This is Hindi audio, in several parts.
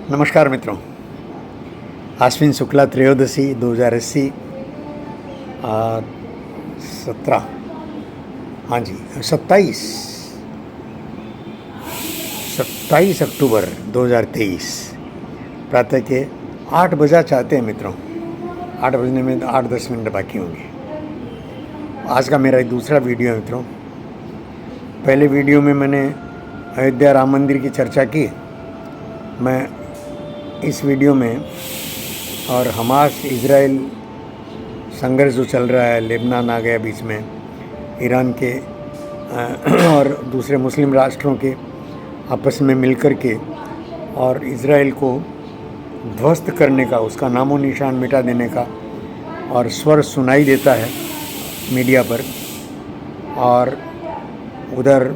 नमस्कार मित्रों। आश्विन शुक्ला त्रयोदशी 2080 17 हाँ जी 27 अक्टूबर 2023 प्रातः के 8 बजा चाहते हैं मित्रों। 8 बजने में 8-10 मिनट बाकी होंगे। आज का मेरा दूसरा वीडियो है मित्रों। पहले वीडियो में मैंने अयोध्या राम मंदिर की चर्चा की। मैं इस वीडियो में और हमास इज़राइल संघर्ष जो चल रहा है, लेबनान आ गया बीच में, ईरान के और दूसरे मुस्लिम राष्ट्रों के आपस में मिलकर के और इज़राइल को ध्वस्त करने का, उसका नामो निशान मिटा देने का और स्वर सुनाई देता है मीडिया पर। और उधर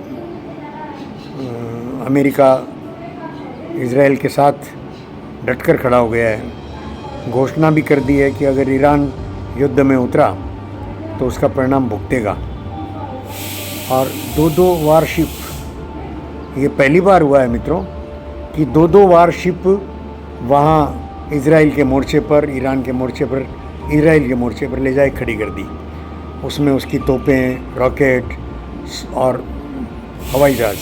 अमेरिका इज़राइल के साथ डटकर खड़ा हो गया है। घोषणा भी कर दी है कि अगर ईरान युद्ध में उतरा तो उसका परिणाम भुगतेगा। और दो वारशिप, ये पहली बार हुआ है मित्रों कि दो वारशिप वहाँ इज़राइल के मोर्चे पर, ईरान के मोर्चे पर, इज़राइल के मोर्चे पर ले जाए खड़ी कर दी। उसमें उसकी तोपें, रॉकेट और हवाई जहाज़,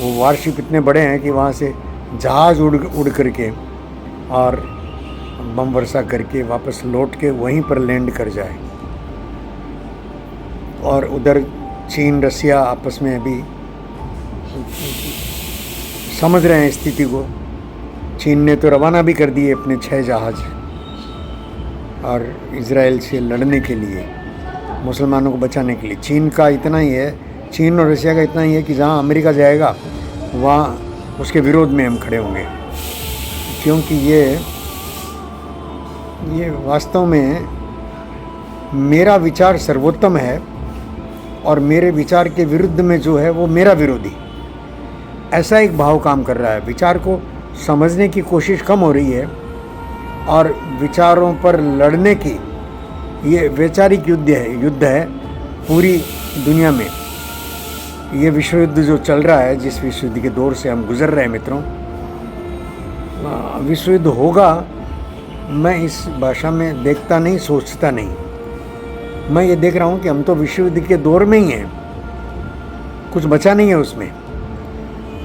वो वारशिप इतने बड़े हैं कि वहाँ से जहाज़ उड़ करके और बम वर्षा करके वापस लौट के वहीं पर लैंड कर जाए। और उधर चीन रसिया आपस में अभी समझ रहे हैं स्थिति को। चीन ने तो रवाना भी कर दिए अपने 6 जहाज़ और इज़राइल से लड़ने के लिए, मुसलमानों को बचाने के लिए। चीन का इतना ही है, चीन और रसिया का इतना ही है कि जहाँ अमेरिका जाएगा वहाँ उसके विरोध में हम खड़े होंगे। क्योंकि ये वास्तव में मेरा विचार सर्वोत्तम है और मेरे विचार के विरुद्ध में जो है वो मेरा विरोधी, ऐसा एक भाव काम कर रहा है। विचार को समझने की कोशिश कम हो रही है और विचारों पर लड़ने की, ये वैचारिक युद्ध है पूरी दुनिया में। ये विश्व युद्ध जो चल रहा है, जिस विश्व युद्ध के दौर से हम गुजर रहे हैं मित्रों, विश्व युद्ध होगा, मैं इस भाषा में देखता नहीं, सोचता नहीं। मैं ये देख रहा हूँ कि हम तो विश्व युद्ध के दौर में ही हैं, कुछ बचा नहीं है उसमें।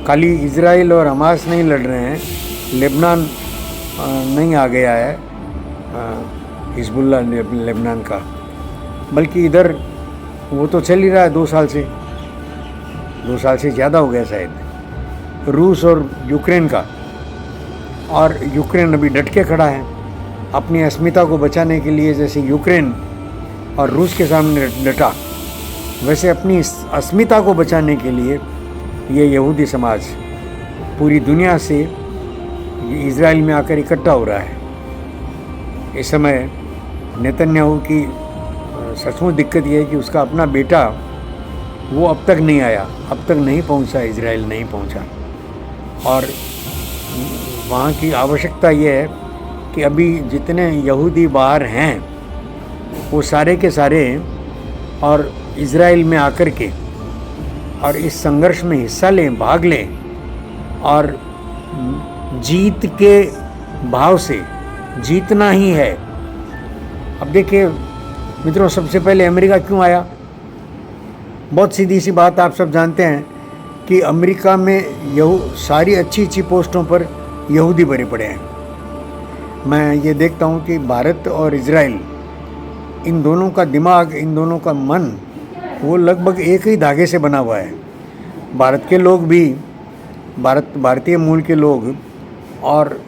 खाली इज़राइल और हमास नहीं लड़ रहे हैं, लेबनान नहीं आ गया है, हिजबुल्लाह लेबनान का, बल्कि इधर वो तो चल ही रहा है 2 साल से, 2 साल से ज़्यादा हो गया शायद, रूस और यूक्रेन का। और यूक्रेन अभी डट के खड़ा है अपनी अस्मिता को बचाने के लिए। जैसे यूक्रेन और रूस के सामने डटा, वैसे अपनी अस्मिता को बचाने के लिए ये यहूदी समाज पूरी दुनिया से इज़राइल में आकर इकट्ठा हो रहा है। इस समय नेतन्याहू की सचमुच दिक्कत ये है कि उसका अपना बेटा वो अब तक नहीं आया, अब तक नहीं पहुंचा, इज़राइल नहीं पहुंचा। और वहाँ की आवश्यकता ये है कि अभी जितने यहूदी बाहर हैं वो सारे के सारे और इज़राइल में आकर के और इस संघर्ष में हिस्सा लें, भाग लें और जीत के भाव से, जीतना ही है। अब देखिए मित्रों, सबसे पहले अमेरिका क्यों आया? बहुत सीधी सी बात, आप सब जानते हैं कि अमेरिका में सारी अच्छी पोस्टों पर यहूदी भरे पड़े हैं। मैं ये देखता हूँ कि भारत और इज़राइल, इन दोनों का दिमाग, इन दोनों का मन, वो लगभग एक ही धागे से बना हुआ है। भारत के लोग भी, भारतीय मूल के लोग और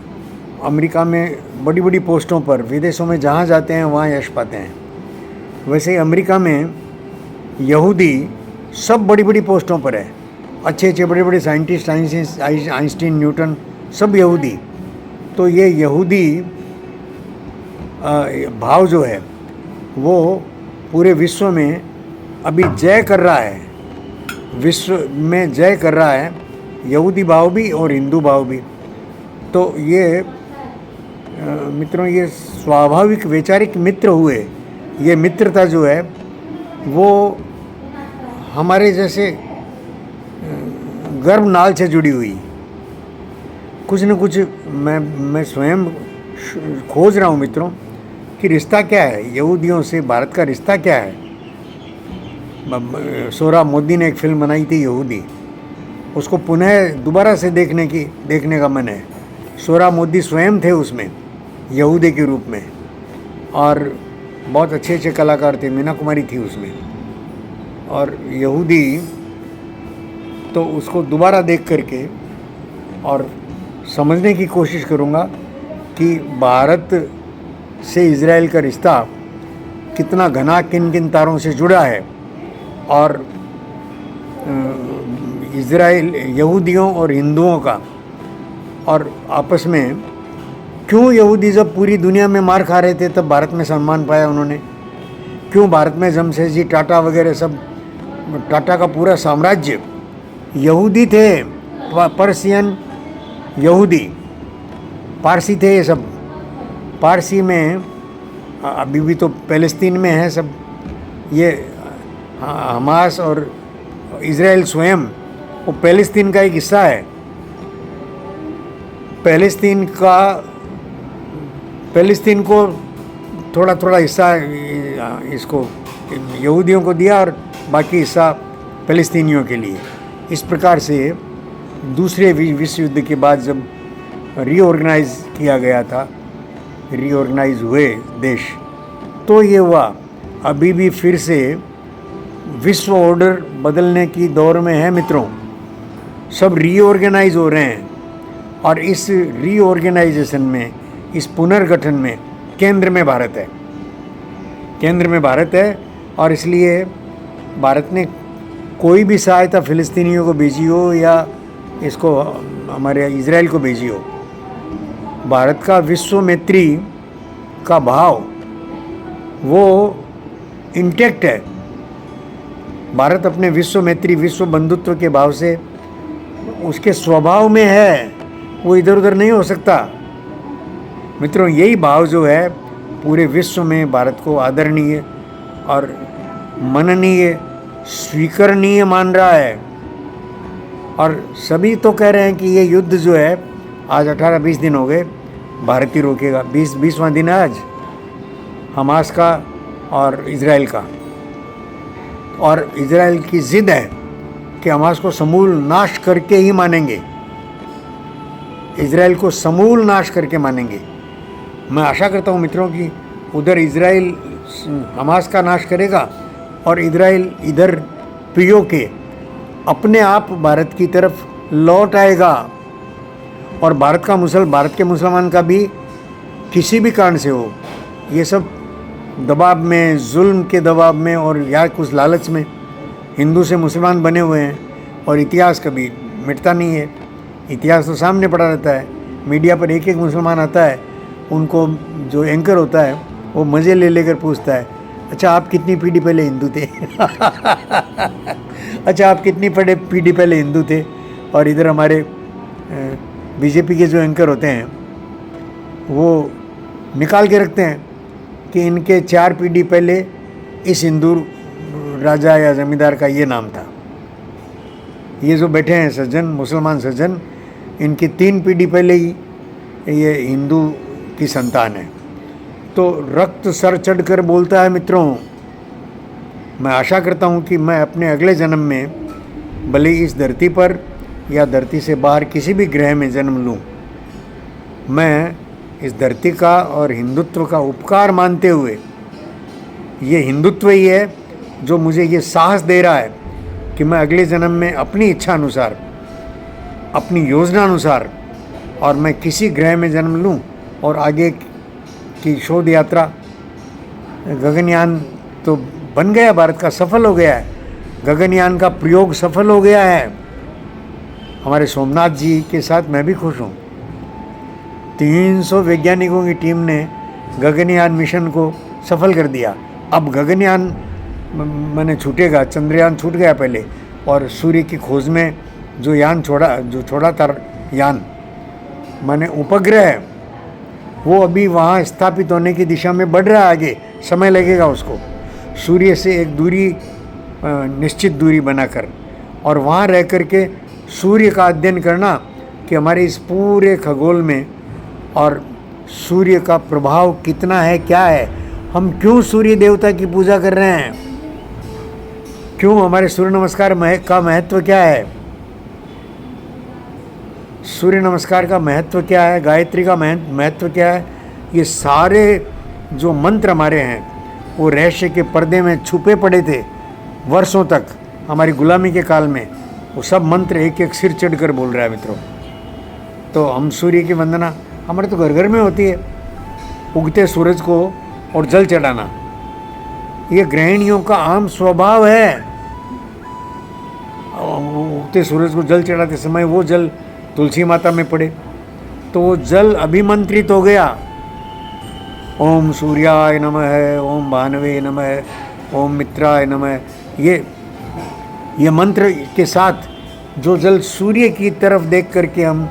अमेरिका में बड़ी बड़ी पोस्टों पर, विदेशों में जहाँ जाते हैं वहाँ यश पाते हैं। वैसे ही अमेरिका में यहूदी सब बड़ी बड़ी पोस्टों पर है, अच्छे बड़े बड़े साइंटिस्ट, आइंस्टीन, न्यूटन, सब यहूदी। तो ये यहूदी भाव जो है वो पूरे विश्व में अभी जय कर रहा है, विश्व में जय कर रहा है, यहूदी भाव भी और हिंदू भाव भी। तो ये मित्रों, ये स्वाभाविक वैचारिक मित्र हुए। ये मित्रता जो है वो हमारे जैसे गर्भनाल से जुड़ी हुई। कुछ न कुछ मैं स्वयं खोज रहा हूँ मित्रों कि रिश्ता क्या है यहूदियों से भारत का रिश्ता क्या है। सोहराब मोदी ने एक फिल्म बनाई थी यहूदी, उसको पुनः दोबारा से देखने का मन है। सोहराब मोदी स्वयं थे उसमें यहूदी के रूप में, और बहुत अच्छे अच्छे कलाकार थे, मीना कुमारी थी उसमें। और यहूदी तो उसको दोबारा देख करके और समझने की कोशिश करूँगा कि भारत से इज़राइल का रिश्ता कितना घना किन किन तारों से जुड़ा है, और इज़राइल यहूदियों और हिंदुओं का, और आपस में क्यों यहूदी जब पूरी दुनिया में मार खा रहे थे तब भारत में सम्मान पाया उन्होंने, क्यों भारत में जमशेदजी टाटा वगैरह सब, टाटा का पूरा साम्राज्य यहूदी थे, पर्शियन यहूदी, पारसी थे ये सब। पारसी में अभी भी तो फ़लस्तीन में है सब, ये हमास और इज़राइल स्वयं वो फ़लस्तीन का एक हिस्सा है। फ़लस्तीन को थोड़ा थोड़ा हिस्सा इसको यहूदियों को दिया और बाकी हिस्सा फ़लस्तीनियों के लिए। इस प्रकार से दूसरे विश्व युद्ध के बाद जब रीऑर्गेनाइज किया गया था, रीऑर्गेनाइज हुए देश, तो ये हुआ। अभी भी फिर से विश्व ऑर्डर बदलने की दौर में है मित्रों, सब रीऑर्गेनाइज हो रहे हैं, और इस रीऑर्गेनाइजेशन में, इस पुनर्गठन में केंद्र में भारत है, केंद्र में भारत है। और इसलिए भारत ने कोई भी सहायता फ़िलिस्तीनियों को भेजी हो या इसको हमारे इज़राइल को भेजी हो, भारत का विश्व मैत्री का भाव वो इंटैक्ट है। भारत अपने विश्व मैत्री, विश्व बंधुत्व के भाव से उसके स्वभाव में है, वो इधर उधर नहीं हो सकता मित्रों। यही भाव जो है पूरे विश्व में भारत को आदरणीय और मननीय, स्वीकरणीय मान रहा है। और सभी तो कह रहे हैं कि ये युद्ध जो है, आज 18-20 दिन हो गए, भारत ही रोकेगा। 20वां दिन है आज हमास का और इज़राइल का, और इज़राइल की ज़िद है कि हमास को समूल नाश करके ही मानेंगे, इज़राइल को समूल नाश करके मानेंगे। मैं आशा करता हूँ मित्रों कि उधर इज़राइल हमास का नाश करेगा और इज़राइल इधर पियो के अपने आप भारत की तरफ लौट आएगा, और भारत के मुसलमान का भी किसी भी कारण से हो, ये सब दबाव में, जुल्म के दबाव में और या कुछ लालच में हिंदू से मुसलमान बने हुए हैं, और इतिहास कभी मिटता नहीं है। इतिहास तो सामने पड़ा रहता है, मीडिया पर एक एक मुसलमान आता है, उनको जो एंकर होता है वो मज़े ले लेकर पूछता है, अच्छा आप कितनी पीढ़ी पहले हिंदू थे अच्छा आप कितनी पीढ़ी पहले हिंदू थे। और इधर हमारे बीजेपी के जो एंकर होते हैं वो निकाल के रखते हैं कि इनके 4 पीढ़ी पहले इस हिंदू राजा या ज़मींदार का ये नाम था। ये जो बैठे हैं सज्जन, मुसलमान सज्जन, इनकी 3 पीढ़ी पहले ही ये हिंदू की संतान है। तो रक्त सर चढ़कर बोलता है मित्रों। मैं आशा करता हूँ कि मैं अपने अगले जन्म में भले इस धरती पर या धरती से बाहर किसी भी ग्रह में जन्म लूँ, मैं इस धरती का और हिंदुत्व का उपकार मानते हुए, ये हिंदुत्व ही है जो मुझे ये साहस दे रहा है कि मैं अगले जन्म में अपनी इच्छा अनुसार, अपनी योजना अनुसार, और मैं किसी ग्रह में जन्म लूँ और आगे की शोध यात्रा, गगनयान तो बन गया, भारत का सफल हो गया है, गगनयान का प्रयोग सफल हो गया है। हमारे सोमनाथ जी के साथ मैं भी खुश हूँ। 300 वैज्ञानिकों की टीम ने गगनयान मिशन को सफल कर दिया। अब गगनयान मैंने छूटेगा, चंद्रयान छूट गया पहले, और सूर्य की खोज में जो छोड़ा था यान माने उपग्रह, वो अभी वहाँ स्थापित होने की दिशा में बढ़ रहा है आगे, समय लगेगा उसको। सूर्य से एक निश्चित दूरी बनाकर और वहाँ रह कर के सूर्य का अध्ययन करना कि हमारे इस पूरे खगोल में और सूर्य का प्रभाव कितना है, क्या है, हम क्यों सूर्य देवता की पूजा कर रहे हैं, क्यों हमारे सूर्य नमस्कार का महत्व क्या है, सूर्य नमस्कार का महत्व क्या है, गायत्री का महत्व क्या है। ये सारे जो मंत्र हमारे हैं वो रहस्य के पर्दे में छुपे पड़े थे वर्षों तक हमारी गुलामी के काल में। वो सब मंत्र एक एक सिर चढ़ कर बोल रहा है मित्रों। तो हम सूर्य की वंदना हमारे तो घर घर में होती है, उगते सूरज को और जल चढ़ाना ये गृहिणियों का आम स्वभाव है। उगते सूरज को जल चढ़ाते समय वो जल तुलसी माता में पड़े तो वो जल अभिमंत्रित हो गया। ओम सूर्याय नमः, ओम भानवे नमः, ओम मित्राय नमः। ये मंत्र के साथ जो जल सूर्य की तरफ देख करके हम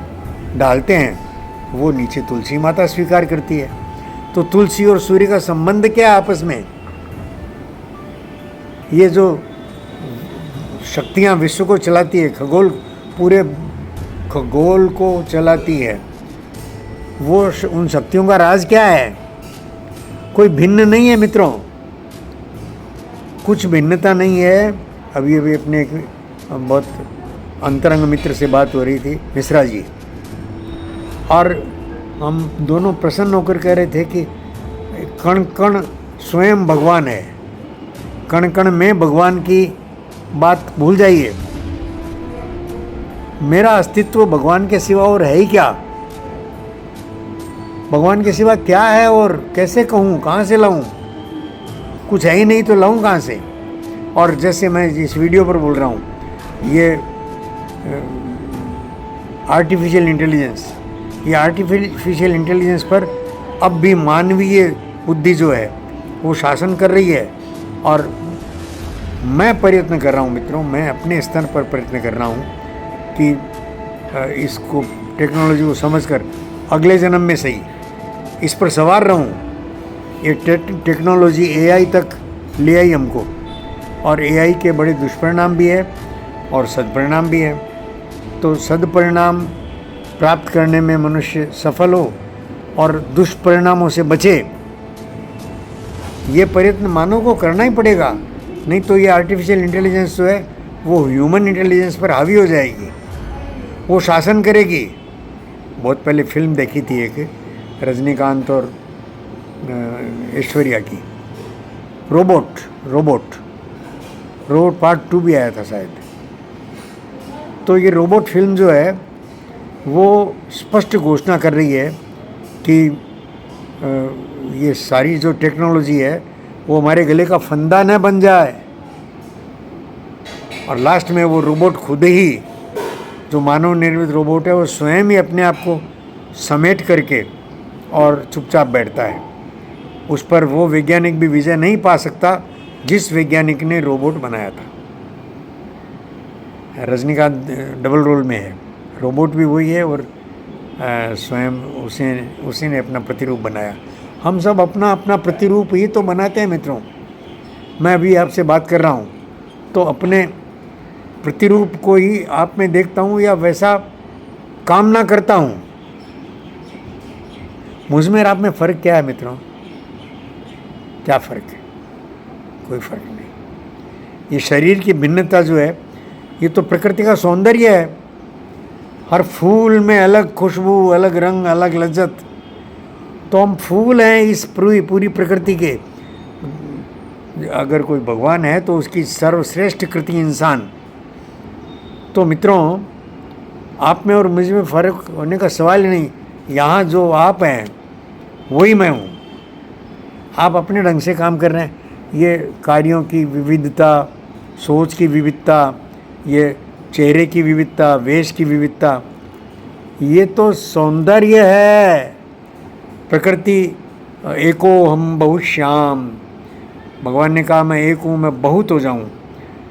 डालते हैं वो नीचे तुलसी माता स्वीकार करती है। तो तुलसी और सूर्य का संबंध क्या है आपस में? ये जो शक्तियाँ विश्व को चलाती है, पूरे खगोल को चलाती है, वो उन शक्तियों का राज क्या है? कोई भिन्न नहीं है मित्रों, कुछ भिन्नता नहीं है। अभी अपने एक बहुत अंतरंग मित्र से बात हो रही थी, मिश्रा जी, और हम दोनों प्रसन्न होकर कह रहे थे कि कण कण स्वयं भगवान है, कण कण में भगवान की बात भूल जाइए। मेरा अस्तित्व भगवान के सिवा और है ही क्या? भगवान के सिवा क्या है और कैसे कहूँ, कहाँ से लाऊं? कुछ है ही नहीं तो लाऊं कहाँ से? और जैसे मैं इस वीडियो पर बोल रहा हूँ, ये आर्टिफिशियल इंटेलिजेंस, ये आर्टिफिशियल इंटेलिजेंस पर अब भी मानवीय बुद्धि जो है वो शासन कर रही है। और मैं प्रयत्न कर रहा हूँ मित्रों, मैं अपने स्तर पर प्रयत्न कर रहा हूँ कि इसको टेक्नोलॉजी को समझकर अगले जन्म में सही इस पर सवार रहूं। ये टेक्नोलॉजी एआई तक ले आई हमको, और एआई के बड़े दुष्परिणाम भी है और सदपरिणाम भी है। तो सदपरिणाम प्राप्त करने में मनुष्य सफल हो और दुष्परिणामों से बचे, ये प्रयत्न मानव को करना ही पड़ेगा। नहीं तो ये आर्टिफिशियल इंटेलिजेंस जो है वो ह्यूमन इंटेलिजेंस पर हावी हो जाएगी, वो शासन करेगी। बहुत पहले फिल्म देखी थी एक, रजनीकांत और ऐश्वर्या की, रोबोट पार्ट 2 भी आया था शायद। तो ये रोबोट फिल्म जो है वो स्पष्ट घोषणा कर रही है कि ये सारी जो टेक्नोलॉजी है वो हमारे गले का फंदा न बन जाए, और लास्ट में वो रोबोट खुद ही, जो मानव निर्मित रोबोट है, वो स्वयं ही अपने आप को समेट करके और चुपचाप बैठता है। उस पर वो वैज्ञानिक भी विजय नहीं पा सकता जिस वैज्ञानिक ने रोबोट बनाया था। रजनीकांत डबल रोल में है, रोबोट भी वही है और स्वयं उसी ने अपना प्रतिरूप बनाया। हम सब अपना अपना प्रतिरूप ही तो बनाते हैं मित्रों। मैं अभी आपसे बात कर रहा हूँ तो अपने प्रतिरूप को ही आप में देखता हूँ या वैसा कामना करता हूँ। मुझ में और आप में फ़र्क क्या है मित्रों? क्या फ़र्क है? कोई फ़र्क नहीं। ये शरीर की भिन्नता जो है ये तो प्रकृति का सौंदर्य है। हर फूल में अलग खुशबू, अलग रंग, अलग लज्जत। तो हम फूल हैं इस पूरी प्रकृति के। अगर कोई भगवान है तो उसकी सर्वश्रेष्ठ कृति इंसान। तो मित्रों, आप में और मुझ में फ़र्क होने का सवाल ही नहीं। यहाँ जो आप हैं वही मैं हूँ। आप अपने ढंग से काम कर रहे हैं। ये कार्यों की विविधता, सोच की विविधता, ये चेहरे की विविधता, वेश की विविधता, ये तो सौंदर्य है। प्रकृति एको हम बहुत श्याम, भगवान ने कहा मैं एक हूँ, मैं बहुत हो जाऊँ।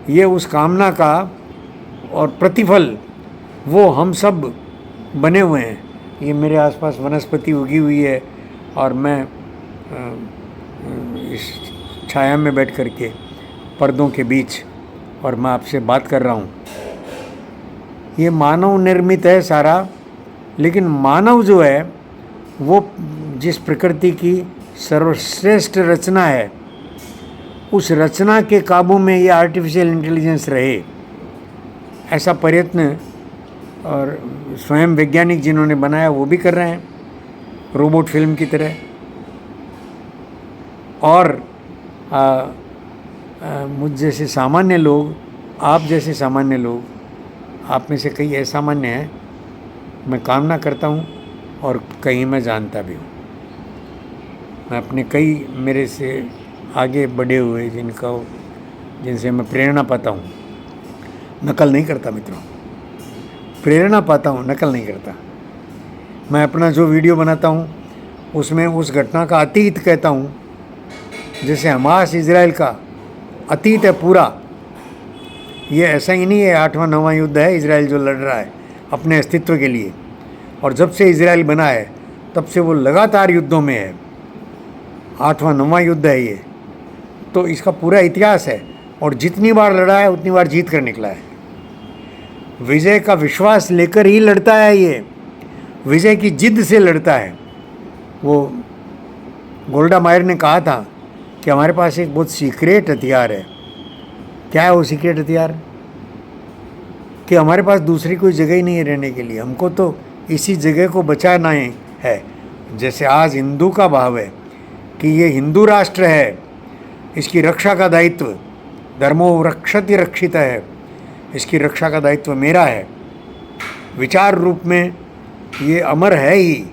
ये उस कामना का और प्रतिफल वो हम सब बने हुए हैं। ये मेरे आसपास वनस्पति उगी हुई है और मैं इस छाया में बैठ कर के पर्दों के बीच और मैं आपसे बात कर रहा हूँ। ये मानव निर्मित है सारा, लेकिन मानव जो है वो जिस प्रकृति की सर्वश्रेष्ठ रचना है, उस रचना के काबू में ये आर्टिफिशियल इंटेलिजेंस रहे, ऐसा प्रयत्न और स्वयं वैज्ञानिक जिन्होंने बनाया वो भी कर रहे हैं, रोबोट फिल्म की तरह। और मुझ जैसे सामान्य लोग, आप जैसे सामान्य लोग, आप में से कई असामान्य हैं, मैं कामना करता हूँ और कहीं मैं जानता भी हूँ। मैं अपने कई मेरे से आगे बढ़े हुए जिनसे मैं प्रेरणा पाता हूँ, नकल नहीं करता मित्रों, प्रेरणा पाता हूँ, नकल नहीं करता। मैं अपना जो वीडियो बनाता हूँ उसमें उस घटना का अतीत कहता हूँ, जैसे हमास इजराइल का अतीत है पूरा। ये ऐसा ही नहीं है 8वां 9वां युद्ध है इजराइल जो लड़ रहा है अपने अस्तित्व के लिए, और जब से इजराइल बना है तब से वो लगातार युद्धों में है। 8वां 9वां युद्ध है ये, तो इसका पूरा इतिहास है, और जितनी बार लड़ा है उतनी बार जीत कर निकला है। विजय का विश्वास लेकर ही लड़ता है ये, विजय की जिद से लड़ता है। वो गोल्डा मायर ने कहा था कि हमारे पास एक बहुत सीक्रेट हथियार है। क्या है वो सीक्रेट हथियार? कि हमारे पास दूसरी कोई जगह ही नहीं है रहने के लिए, हमको तो इसी जगह को बचाना है। जैसे आज हिंदू का भाव है कि ये हिंदू राष्ट्र है, इसकी रक्षा का दायित्व धर्मो रक्षति रक्षित है, इसकी रक्षा का दायित्व मेरा है। विचार रूप में ये अमर है ही,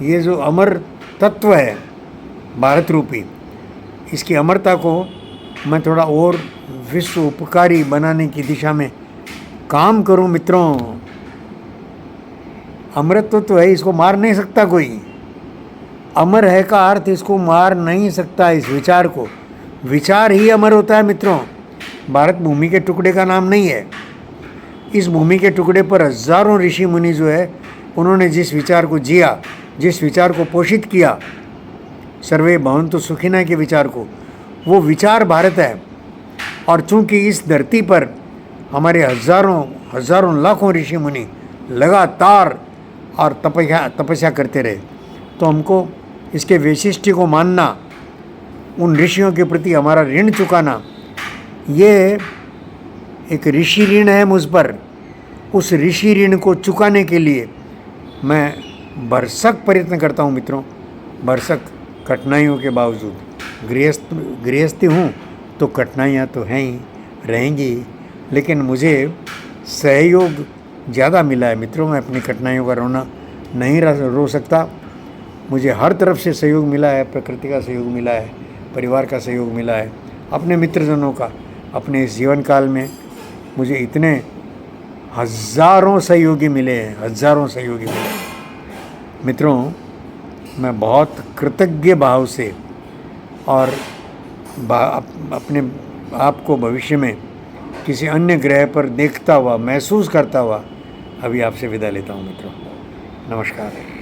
ये जो अमर तत्व है भारत रूपी, इसकी अमरता को मैं थोड़ा और विश्व उपकारी बनाने की दिशा में काम करूं मित्रों। अमरत्व तो है, इसको मार नहीं सकता कोई। अमर है का अर्थ इसको मार नहीं सकता, इस विचार को। विचार ही अमर होता है मित्रों। भारत भूमि के टुकड़े का नाम नहीं है। इस भूमि के टुकड़े पर हजारों ऋषि मुनि जो है, उन्होंने जिस विचार को जिया, जिस विचार को पोषित किया, सर्वे भवन्तु सुखिनः के विचार को, वो विचार भारत है। और चूंकि इस धरती पर हमारे हजारों लाखों ऋषि मुनि लगातार और तपस्या करते रहे, तो हमको इसके वैशिष्ट्य को मानना, उन ऋषियों के प्रति हमारा ऋण चुकाना, ये एक ऋषि ऋण है मुझ पर। उस ऋषि ऋण को चुकाने के लिए मैं भरसक प्रयत्न करता हूँ मित्रों, भरसक कठिनाइयों के बावजूद। गृहस्थी हूँ तो कठिनाइयाँ तो हैं ही, रहेंगी, लेकिन मुझे सहयोग ज़्यादा मिला है मित्रों। मैं अपनी कठिनाइयों का रोना नहीं रो सकता। मुझे हर तरफ से सहयोग मिला है, प्रकृति का सहयोग मिला है, परिवार का सहयोग मिला है, अपने मित्रजनों का। अपने इस जीवन काल में मुझे इतने हज़ारों सहयोगी मिले हैं, हज़ारों सहयोगी मिले हैं मित्रों। मैं बहुत कृतज्ञ भाव से और अपने आप को भविष्य में किसी अन्य ग्रह पर देखता हुआ, महसूस करता हुआ अभी आपसे विदा लेता हूँ मित्रों। नमस्कार।